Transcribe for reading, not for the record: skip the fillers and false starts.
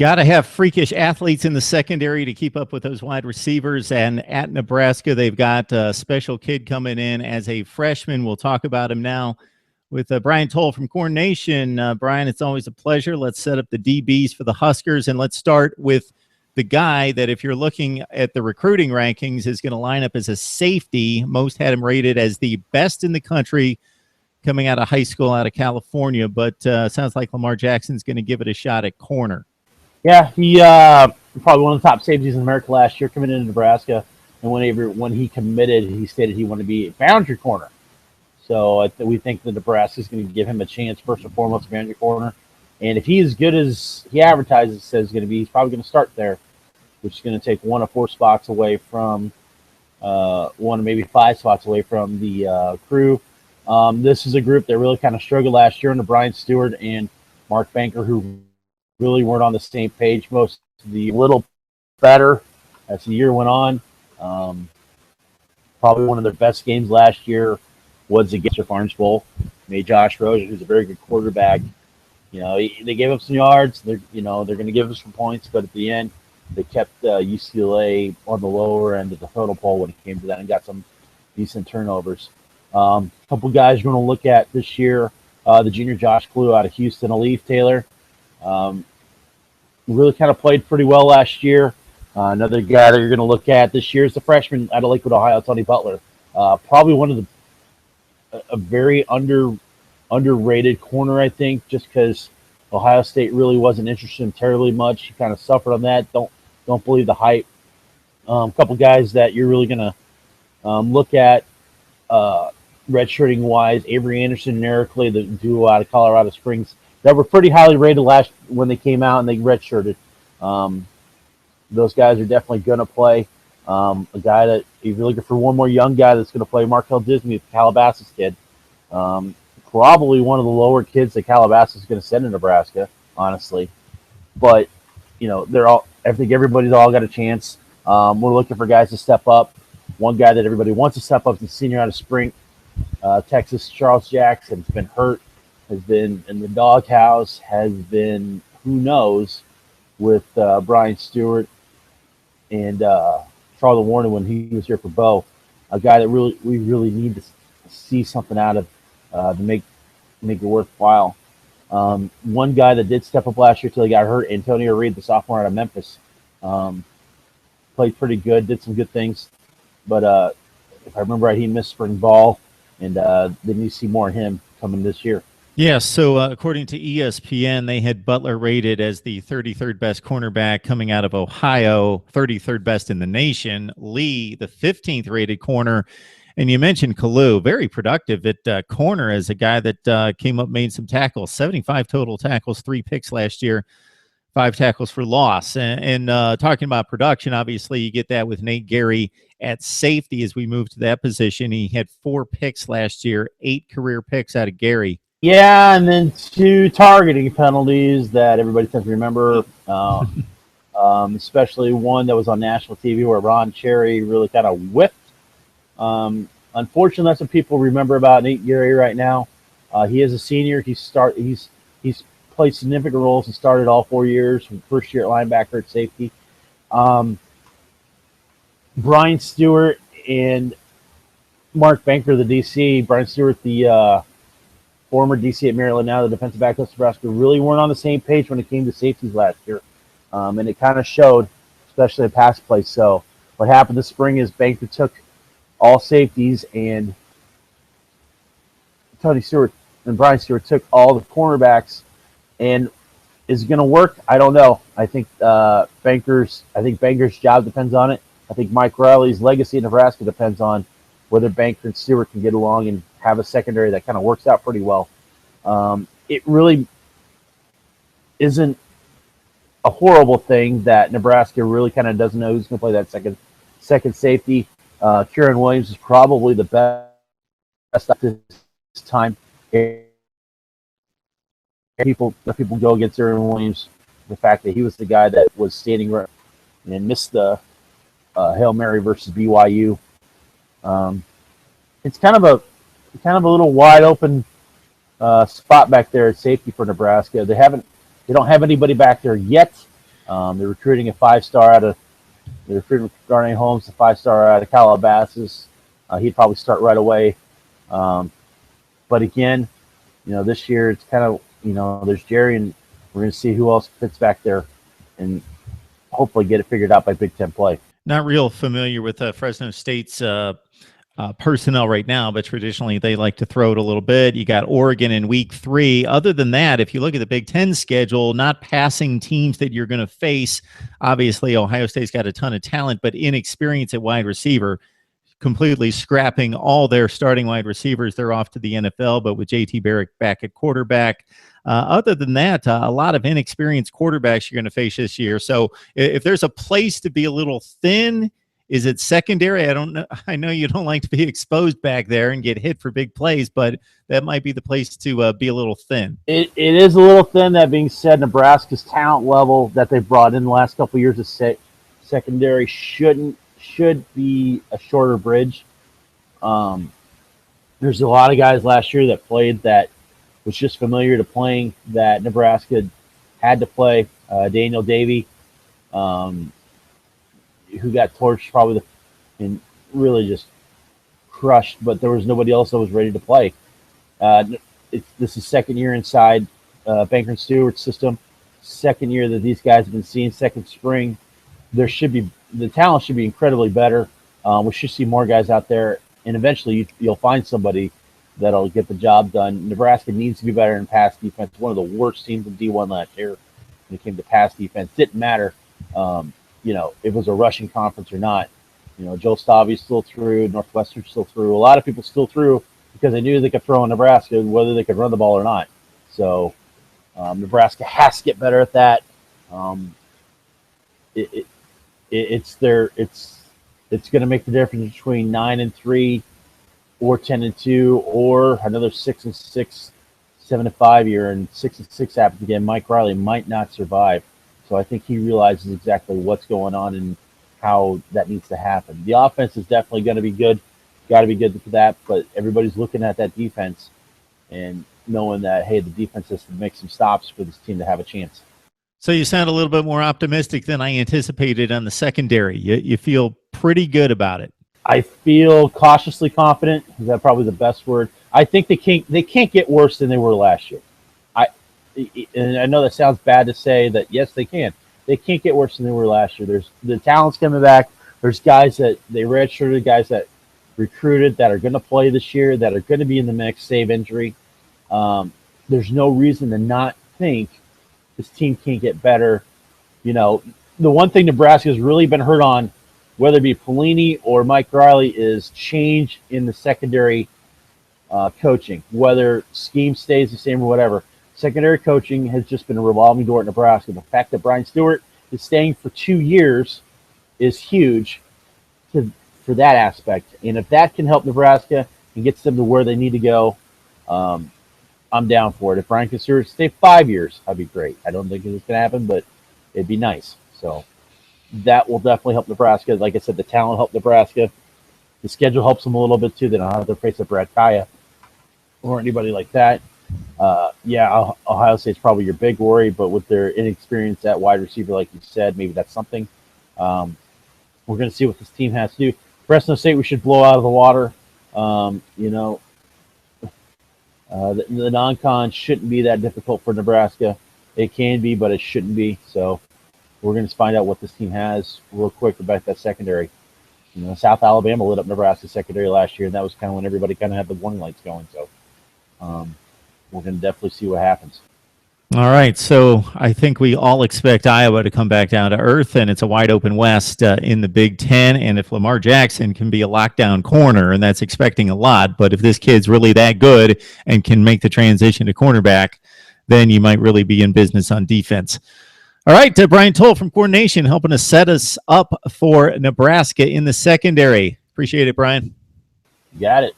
Got to have freakish athletes in the secondary to keep up with those wide receivers. And at Nebraska, they've got a special kid coming in as a freshman. We'll talk about him now with Brian Towle from Corn Nation. Brian, it's always a pleasure. Let's set up the DBs for the Huskers, and let's start with the guy that, if you're looking at the recruiting rankings, is going to line up as a safety. Most had him rated as the best in the country coming out of high school out of California, but sounds like Lamar Jackson's going to give it a shot at corner. Yeah, he probably one of the top safeties in America last year, coming into Nebraska. And when he committed, he stated he wanted to be a boundary corner. So we think that Nebraska is going to give him a chance, first and foremost, boundary corner. And if he's as good as he advertises says he's going to be, he's probably going to start there, which is going to take one of 4 spots away from one or maybe 5 spots away from the crew. This is a group that really kind of struggled last year under Brian Stewart and Mark Banker, who really weren't on the same page. Most of the little better as the year went on. Probably one of their best games last year was against the Farms Bowl. Made Josh Rosen, who's a very good quarterback. They gave up some yards. They're going to give us some points, but at the end, they kept UCLA on the lower end of the total poll when it came to that, and got some decent turnovers. A couple guys you're going to look at this year: the junior Josh Kalu out of Houston, Alif Taylor. Really kind of played pretty well last year. Another guy that you're going to look at this year is the freshman out of Lakewood, Ohio, Tony Butler. Probably one of a very underrated corner, I think, just because Ohio State really wasn't interested in terribly much. He kind of suffered on that. Don't believe the hype. A couple guys that you're really going to look at redshirting wise: Avery Anderson and Eric Lee, the duo out of Colorado Springs, that were pretty highly rated when they came out and they redshirted. Those guys are definitely going to play. A guy that, if you're looking for one more young guy that's going to play, Markel Disney, the Calabasas kid. Probably one of the lower kids that Calabasas is going to send to Nebraska, honestly. But, I think everybody's all got a chance. We're looking for guys to step up. One guy that everybody wants to step up is the senior out of Spring, Texas, Charles Jackson. Has been hurt, has been in the doghouse, has been who knows with Brian Stewart and Charlie Warner when he was here for Bo. A guy that we really need to see something out of to make it worthwhile. One guy that did step up last year till he got hurt, Antonio Reed, the sophomore out of Memphis, played pretty good, did some good things, but if I remember right, he missed spring ball, and they need to see more of him coming this year. Yeah, so according to ESPN, they had Butler rated as the 33rd best cornerback coming out of Ohio, 33rd best in the nation. Lee, the 15th rated corner. And you mentioned Kalu, very productive at corner as a guy that came up, made some tackles, 75 total tackles, 3 picks last year, 5 tackles for loss. And talking about production, obviously you get that with Nate Gerry at safety as we move to that position. He had 4 picks last year, 8 career picks out of Gerry. Yeah, and then 2 targeting penalties that everybody tends to remember, especially one that was on national TV where Ron Cherry really kind of whipped. Unfortunately, that's what people remember about Nate Gerry right now. He is a senior. He's played significant roles. He started all 4 years, from first year at linebacker, at safety. Brian Stewart and Mark Banker, the DC. Brian Stewart, the former DC at Maryland, now the defensive back of Nebraska, really weren't on the same page when it came to safeties last year. And it kind of showed, especially in pass play. So what happened this spring is Banker took all safeties, and Tony Stewart and Brian Stewart took all the cornerbacks. And is it going to work? I don't know. I think Banker's job depends on it. I think Mike Riley's legacy in Nebraska depends on whether Banker and Stewart can get along and have a secondary that kind of works out pretty well. It really isn't a horrible thing that Nebraska really kind of doesn't know who's going to play that second safety. Kieran Williams is probably the best at this time. People go against Kieran Williams, the fact that he was the guy that was standing right and missed the Hail Mary versus BYU. It's kind of a little wide open spot back there at safety for Nebraska. They don't have anybody back there yet. They're recruiting a 5-star they're recruiting Darnay Holmes, a 5-star out of Calabasas. He'd probably start right away. But again, this year it's kind of, there's Gerry, and we're going to see who else fits back there and hopefully get it figured out by Big Ten play. Not real familiar with Fresno State's personnel right now, but traditionally they like to throw it a little bit. You got Oregon in week 3. Other than that, if you look at the Big Ten schedule, not passing teams that you're going to face, obviously Ohio State's got a ton of talent, but inexperience at wide receiver, completely scrapping all their starting wide receivers. They're off to the NFL, but with JT Barrett back at quarterback. Other than that, a lot of inexperienced quarterbacks you're going to face this year. So if there's a place to be a little thin, is it secondary? I don't know. I know you don't like to be exposed back there and get hit for big plays, but that might be the place to be a little thin. It is a little thin. That being said, Nebraska's talent level that they brought in the last couple of years of secondary should be a shorter bridge. There's a lot of guys last year that played that was just familiar to playing that Nebraska had to play. Daniel Davey, who got torched probably and really just crushed, but there was nobody else that was ready to play. This is second year inside Banker and Stewart's system. Second year that these guys have been seeing, second spring. The talent should be incredibly better. We should see more guys out there, and eventually you'll find somebody that'll get the job done. Nebraska needs to be better in pass defense. One of the worst teams in D1 last year when it came to pass defense. Didn't matter, if it was a rushing conference or not. Joe Stavi's still through, Northwestern's still through. A lot of people still through because they knew they could throw in Nebraska, whether they could run the ball or not. So Nebraska has to get better at that. It's going to make the difference between 9-3 or 10-2 or another 6-6, 7-5 year, and 6-6 happens again. Mike Riley might not survive. So I think he realizes exactly what's going on and how that needs to happen. The offense is definitely going to be good. Got to be good for that, but everybody's looking at that defense and knowing that, hey, the defense has to make some stops for this team to have a chance. So you sound a little bit more optimistic than I anticipated on the secondary. You feel pretty good about it. I feel cautiously confident. Is that probably the best word? I think they can't get worse than they were last year. And I know that sounds bad to say that. Yes, they can. They can't get worse than they were last year. There's the talent's coming back. There's guys that they redshirted, guys that recruited that are going to play this year, that are going to be in the mix, save injury. There's no reason to not think this team can't get better. The one thing Nebraska has really been hurt on, whether it be Pelini or Mike Riley, is change in the secondary coaching, whether scheme stays the same or whatever. Secondary coaching has just been a revolving door at Nebraska. The fact that Brian Stewart is staying for 2 years is huge for that aspect. And if that can help Nebraska and gets them to where they need to go, I'm down for it. If Brian Stewart stay 5 years, that'd be great. I don't think it's going to happen, but it'd be nice. So that will definitely help Nebraska. Like I said, the talent helped Nebraska. The schedule helps them a little bit too. They don't have to face a Brad Kaya or anybody like that. Ohio State's probably your big worry, but with their inexperience at wide receiver, like you said, maybe that's something. We're going to see what this team has to do. Fresno State, we should blow out of the water. The non-con shouldn't be that difficult for Nebraska. It can be, but it shouldn't be. So we're going to find out what this team has real quick about that secondary. South Alabama lit up Nebraska's secondary last year, and that was kind of when everybody kind of had the warning lights going. So we're going to definitely see what happens. All right, so I think we all expect Iowa to come back down to earth, and it's a wide open West in the Big Ten. And if Lamar Jackson can be a lockdown corner, and that's expecting a lot, but if this kid's really that good and can make the transition to cornerback, then you might really be in business on defense. All right, Brian Towle from Corn Nation helping us set us up for Nebraska in the secondary. Appreciate it, Brian. Got it.